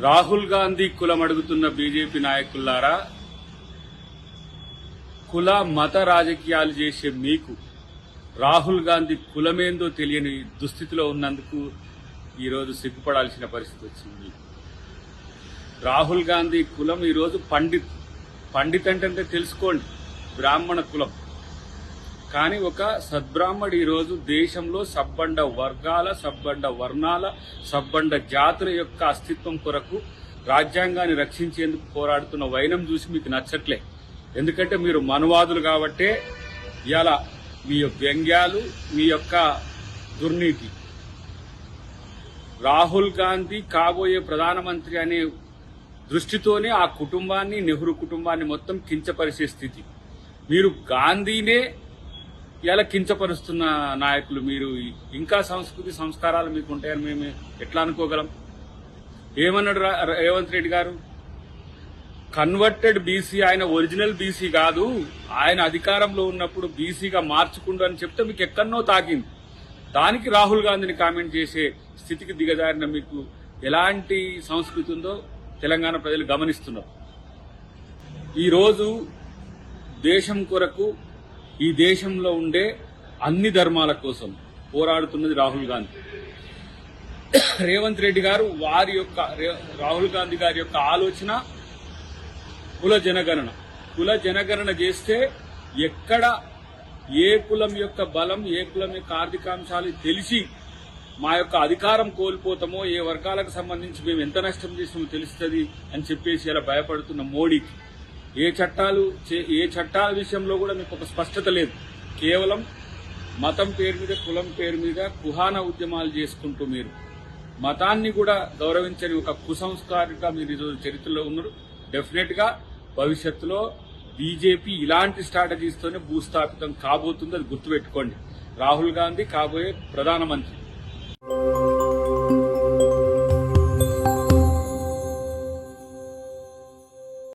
రాహుల్ గాంధీ కులం అడుగుతున్న బీజేపీ నాయకులారా, కుల మత రాజకీయాలు చేసే మీకు రాహుల్ గాంధీ కులమేందో తెలియని దుస్థితిలో ఉన్నందుకు ఈరోజు సిగ్గుపడాల్సిన పరిస్థితి వచ్చింది. రాహుల్ గాంధీ కులం ఈరోజు పండిత్ అంటే తెలుసుకోండి, బ్రాహ్మణ కులం. కానీ ఒక సద్బ్రాహ్మడు ఈరోజు దేశంలో సబ్బండ వర్గాల, సబ్బండ వర్ణాల, సబ్బండ జాతుల యొక్క అస్తిత్వం కొరకు రాజ్యాంగాన్ని రక్షించేందుకు పోరాడుతున్న వైనం చూసి మీకు నచ్చట్లే. ఎందుకంటే మీరు మనువాదులు కాబట్టే ఇలా మీ వ్యంగ్యాలు, మీ యొక్క దుర్నీతి. రాహుల్ గాంధీ కాబోయే ప్రధానమంత్రి అనే దృష్టితోనే ఆ కుటుంబాన్ని, నెహ్రూ కుటుంబాన్ని మొత్తం కించపరిచే స్థితి. మీరు గాంధీనే ఇలా కించపరుస్తున్న నాయకులు. మీరు ఇంకా సంస్కృతి సంస్కారాలు మీకు ఉంటాయని మేము ఎట్లా అనుకోగలం? ఏమన్నాడు రేవంత్ రెడ్డి గారు? కన్వర్టెడ్ బీసీ, ఆయన ఒరిజినల్ బీసీ కాదు, ఆయన అధికారంలో ఉన్నప్పుడు బీసీగా మార్చుకుండు అని చెప్తే మీకు ఎక్కడనో తాకింది. దానికి రాహుల్ గాంధీని కామెంట్ చేసే స్థితికి దిగజారిన మీకు ఎలాంటి సంస్కృతి ఉందో తెలంగాణ ప్రజలు గమనిస్తున్నారు. ఈరోజు దేశం కొరకు, ఈ దేశంలో ఉండే అన్ని ధర్మాల కోసం పోరాడుతున్నది రాహుల్ గాంధీ. రేవంత్ రెడ్డి గారు రాహుల్ గాంధీ గారి యొక్క ఆలోచన కుల జనగణన చేస్తే ఎక్కడ ఏ కులం యొక్క బలం, ఏ కులం యొక్క ఆర్థికాంశాలు తెలిసి మా యొక్క అధికారం కోల్పోతామో, ఏ వర్గాలకు సంబంధించి మేము ఎంత నష్టం చేసినామో తెలుస్తుంది అని చెప్పేసి ఇలా భయపడుతున్న మోడీకి ఏ చట్టాల విషయంలో కూడా మీకు ఒక స్పష్టత లేదు. కేవలం మతం పేరు మీద, కులం పేరు మీద కుహాన ఉద్యమాలు చేసుకుంటూ మీరు మతాన్ని కూడా గౌరవించని ఒక కుసంస్కారిగా మీరు ఈరోజు చరిత్రలో ఉన్నారు. డెఫినెట్ గా భవిష్యత్తులో బీజేపీ ఇలాంటి స్ట్రాటజీస్తోనే భూస్థాపితం కాబోతుంది, అది గుర్తుపెట్టుకోండి. రాహుల్ గాంధీ కాబోయే ప్రధానమంత్రి.